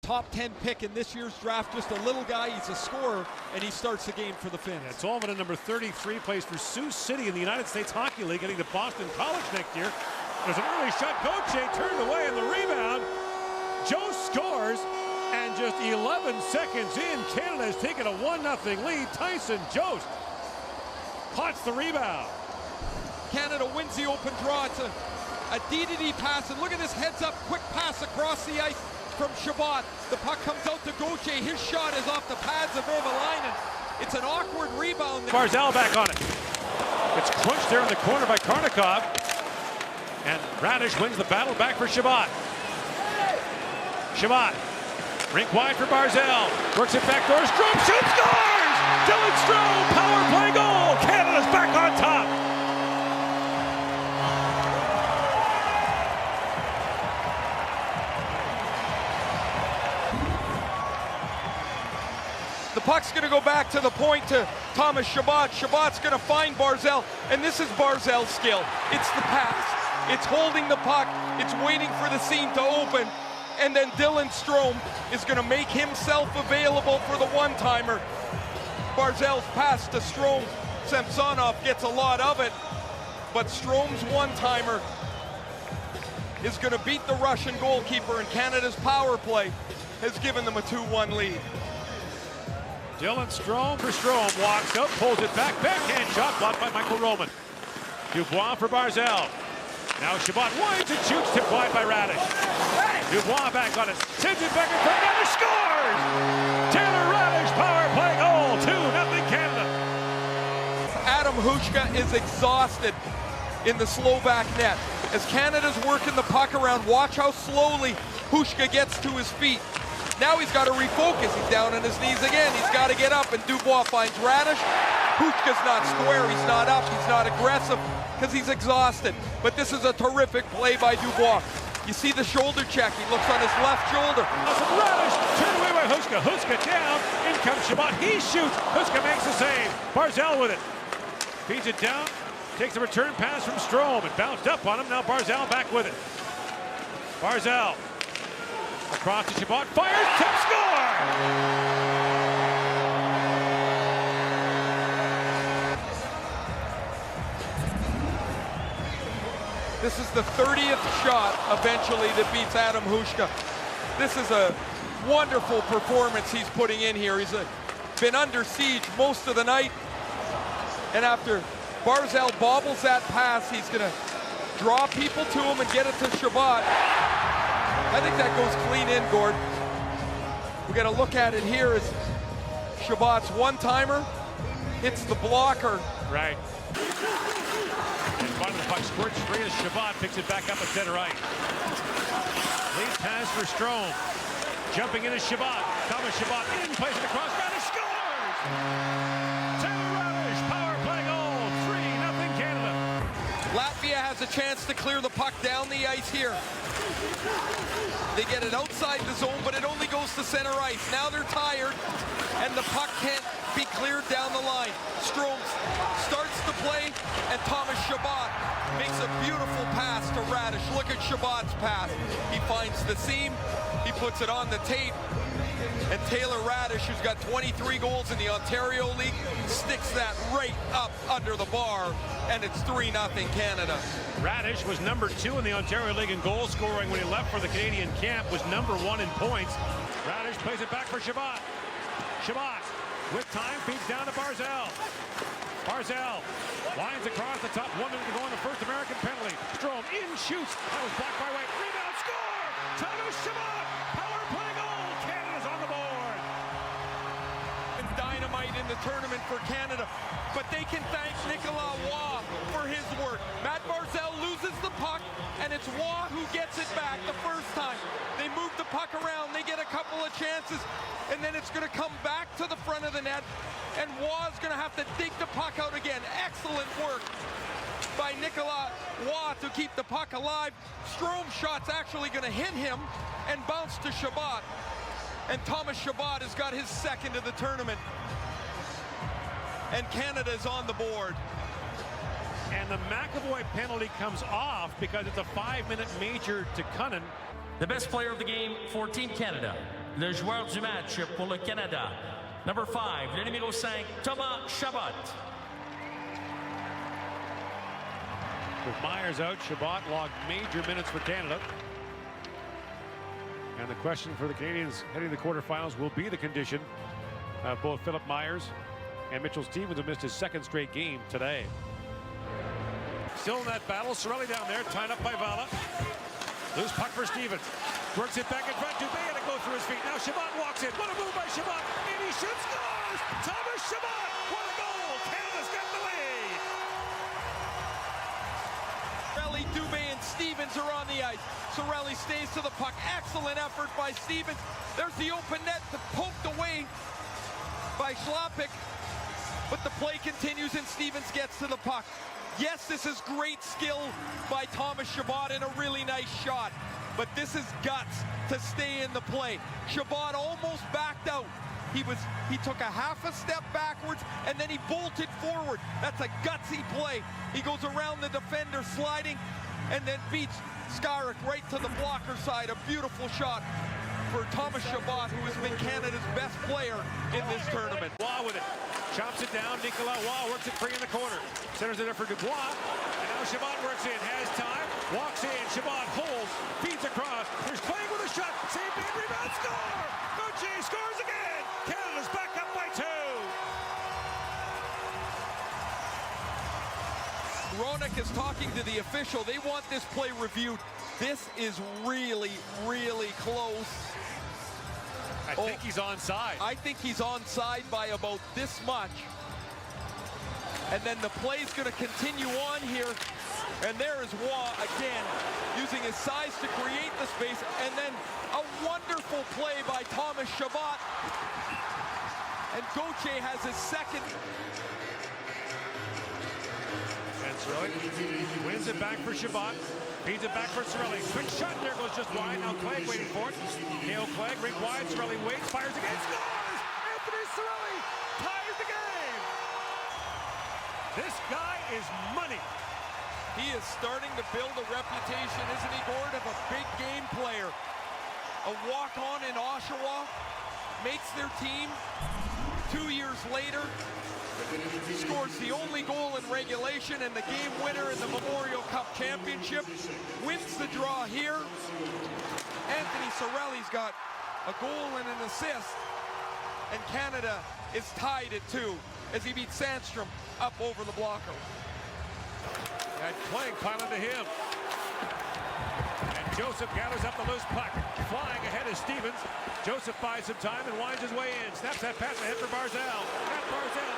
top 10 pick in this year's draft, just a little guy, he's a scorer, and he starts the game for the Finns. Yeah, Tolvanen, number 33, plays for Sioux City in the United States Hockey League, getting to Boston College next year. There's an early shot, Gauthier turned away, and the rebound. Joe scores, and just 11 seconds in, Canada has taken a 1-0 lead. Tyson Jost pots the rebound. Canada wins the open draw. It's a D-to-D pass, and look at this heads-up quick pass across the ice from Chabot. The puck comes out to Gauthier. His shot is off the pads of Evalainen. It's an awkward rebound. Barzal back on it. It's crunched there in the corner by Karnikov. And Radish wins the battle back for Chabot. Chabot, rink wide for Barzal. Works it back door. Strome shoots, scores! Dylan Strome, power play goal! Canada's back on top. The puck's going to go back to the point to Thomas Chabot. Chabot's going to find Barzal, and this is Barzal's skill. It's the pass. It's holding the puck. It's waiting for the seam to open. And then Dylan Strome is going to make himself available for the one-timer. Barzal's pass to Strome. Samsonov gets a lot of it, but Strome's one-timer is going to beat the Russian goalkeeper, and Canada's power play has given them a 2-1 lead. Dylan Strome for Strome, walks out, pulls it back, backhand shot blocked by Michael Roman. Dubois for Barzal. Now Chabot winds and shoots, tipped wide by Radish. Dubois back on it, sends it back in front, Radish scores! Taylor Radish, power play goal, 2-0 Canada. Adam Hushka is exhausted in the Slovak net. As Canada's working the puck around, watch how slowly Hushka gets to his feet. Now he's got to refocus. He's down on his knees again. He's got to get up, and Dubois finds Radish. Hushka's not square. He's not up. He's not aggressive because he's exhausted. But this is a terrific play by Dubois. You see the shoulder check. He looks on his left shoulder. Radish turned away by Hushka. Hushka down. In comes Chabot. He shoots. Hushka makes the save. Barzal with it. Feeds it down. Takes the return pass from Strome. It bounced up on him. Now Barzal back with it. Barzal. Across to Chabot, fires, tip, score! This is the 30th shot eventually that beats Adam Hushka. This is a wonderful performance he's putting in here. He's been under siege most of the night. And after Barzal bobbles that pass, he's going to draw people to him and get it to Chabot. I think that goes clean in, Gord. We got to look at it here as Chabot's one-timer hits the blocker. Right. And bottom of the puck squirts straight as Chabot picks it back up at center ice. Lead pass for Strome. Jumping in is Chabot. Thomas Chabot in, plays it across. Radish scores! Taylor Radish, power play goal. 3-0 Canada. Latvia has a chance to clear the puck down the ice here. They get it outside the zone, but it only goes to center ice. Now they're tired, and the puck can't be cleared down the line. Strome starts the play, and Thomas Chabot makes a beautiful pass to Radish. Look at Chabot's pass. He finds the seam, he puts it on the tape, and Taylor Radish, who's got 23 goals in the Ontario League, sticks that right up under the bar, and it's 3-0 Canada. Radish was number 2 in the Ontario League in goal scoring when he left for the Canadian camp, was number 1 in points. Radish plays it back for Chabot. Chabot, with time, feeds down to Barzal. Barzal winds across the top, 1 minute to go on the first American penalty. Strome in, shoots, that was blocked by White. Rebound, score! Thomas Chabot, power play goal! Canada's on the board. Dynamite in the tournament for Canada, but they can thank Nicolas Waugh for his work. Matt Barzal loses the puck, and it's Waugh who gets it back the first time. They move the puck around, they get a couple of chances, and then it's going to come back to the front of the net, and Waugh's going to have to dig the puck out again. Excellent work by Nicolas Waugh to keep the puck alive. Strome's shot's actually going to hit him and bounce to Chabot. And Thomas Chabot has got his second of the tournament. And Canada is on the board. And the McAvoy penalty comes off because it's a 5-minute major to Cunnin. The best player of the game for Team Canada, le joueur du match pour le Canada. Number 5, le numéro 5, Thomas Chabot. With Myers out, Chabot logged major minutes for Canada. And the question for the Canadians heading to the quarterfinals will be the condition of both Philip Myers and Mitchell Stevens, who missed his second straight game today. Still in that battle, Cirelli down there, tied up by Vala. Loose puck for Stevens. Works it back in front. Dubé had to go through his feet. Now Chabot walks in. What a move by Chabot. And he shoots, scores! Thomas Chabot! What a goal! Canada's got the lead! Cirelli, Dubé, and Stevens are on the ice. Cirelli stays to the puck. Excellent effort by Stevens. There's the open net poked away by Schlappick. But the play continues and Stevens gets to the puck. Yes, this is great skill by Thomas Chabot and a really nice shot. But this is guts to stay in the play. Chabot almost backed out. He took a half a step backwards and then he bolted forward. That's a gutsy play. He goes around the defender sliding and then beats Skarek right to the blocker side. A beautiful shot for Thomas Chabot, who has been Canada's best player in this tournament. Waugh with it. Chops it down. Nicolas Waugh works it free in the corner. Centers it up for Dubois. And now Chabot works in. Has time. Walks in. Chabot holds. Feeds across. Here's playing with a shot. Saved and rebound. Score! Gauthier scores again. Canada's back up by 2. Roenick is talking to the official. They want this play reviewed. This is really, really close. I think he's onside. I think he's onside by about this much. And then the play's going to continue on here. And there is Waugh again, using his size to create the space. And then a wonderful play by Thomas Chabot. And Gauthier has his second. And Cirelli wins it back for Chabot. Feeds it back for Cirelli. Quick shot, there goes just wide. Now Clegg waiting for it. Cale Clegg, rink wide. Cirelli waits, fires again, scores! Anthony Cirelli ties the game! This guy is money. He is starting to build a reputation, isn't he, Gord, of a big game player. A walk-on in Oshawa, makes their team. 2 years later, scores the only goal in regulation and the game winner in the Memorial Cup Championship. Wins the draw here. Anthony Cirelli's got a goal and an assist. And Canada is tied at 2 as he beats Sandstrom up over the blocker. And Clegg piling to him. And Joseph gathers up the loose puck. Flying ahead is Stevens. Joseph buys some time and winds his way in. Snaps that pass ahead for Barzal. At Barzal.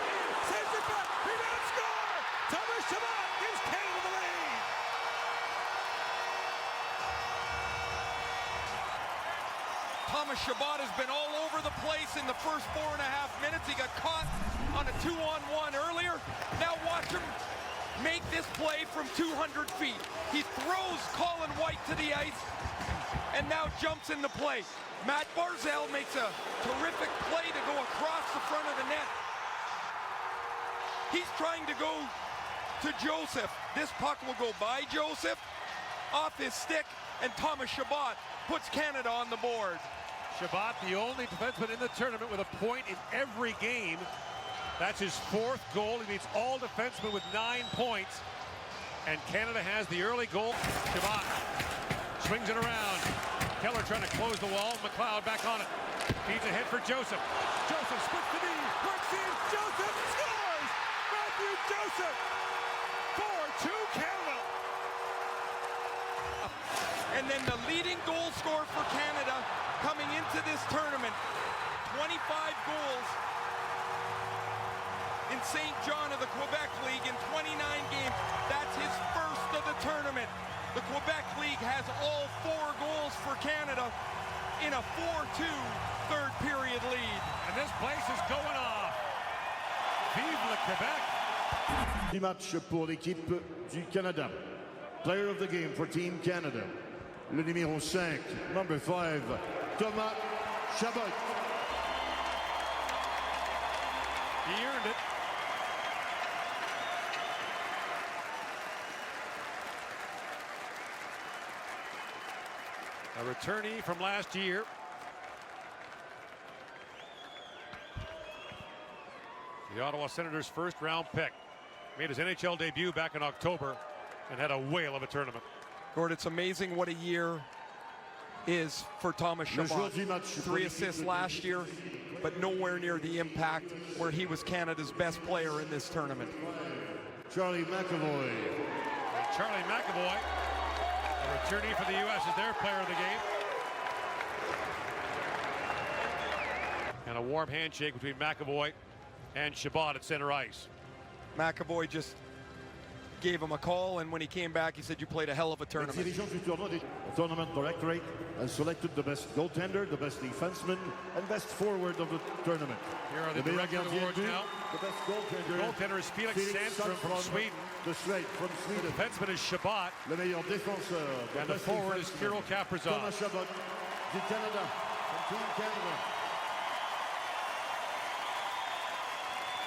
Sends it back. Rebound, score! Thomas Chabot gives Canada the lead. Thomas Chabot has been all over the place in the first 4.5 minutes. He got caught on a 2-on-1 earlier. Now watch him make this play from 200 feet. He throws Colin White to the ice and now jumps into play. Matt Barzal makes a terrific play to go across the front of the net. He's trying to go to Joseph. This puck will go by Joseph, off his stick, and Thomas Chabot puts Canada on the board. Chabot, the only defenseman in the tournament with a point in every game. That's his 4th goal. He beats all defensemen with 9 points. And Canada has the early goal. Chabot swings it around. Keller trying to close the wall. McLeod back on it. Feeds ahead for Joseph. Joseph splits the knee. Works in. Joseph scores! Matthew Joseph! 4-2 Canada. And then the leading goal scorer for Canada coming into this tournament. 25 goals in St. John of the Quebec League in 29 games. That's his first of the tournament. The Quebec League has all 4 goals for Canada in a 4-2 third period lead. And this place is going off. Vive le Quebec. Du match pour l'équipe du Canada. Player of the game for Team Canada. Le numéro 5, number 5, Thomas Chabot. He earned it. A returnee from last year. The Ottawa Senators' first-round pick. Made his NHL debut back in October and had a whale of a tournament. Gord, it's amazing what a year is for Thomas Chabot. 3 assists last year, but nowhere near the impact where he was Canada's best player in this tournament. Charlie McAvoy. And Charlie McAvoy, a returnee for the U.S., is their player of the game. And a warm handshake between McAvoy and Chabot at center ice. McAvoy just gave him a call, and when he came back, he said, "You played a hell of a tournament." The tournament directorate has selected the best goaltender, the best defenseman, and best forward of the tournament. Here are the director awards now. The best goaltender. The goaltender is Felix Sandstrom from Sweden. The straight from Sweden. The defenseman is Chabot. Le meilleur défenseur. And the forward is Kirill Kaprizov. Thomas Chabot du Canada, from Team Canada.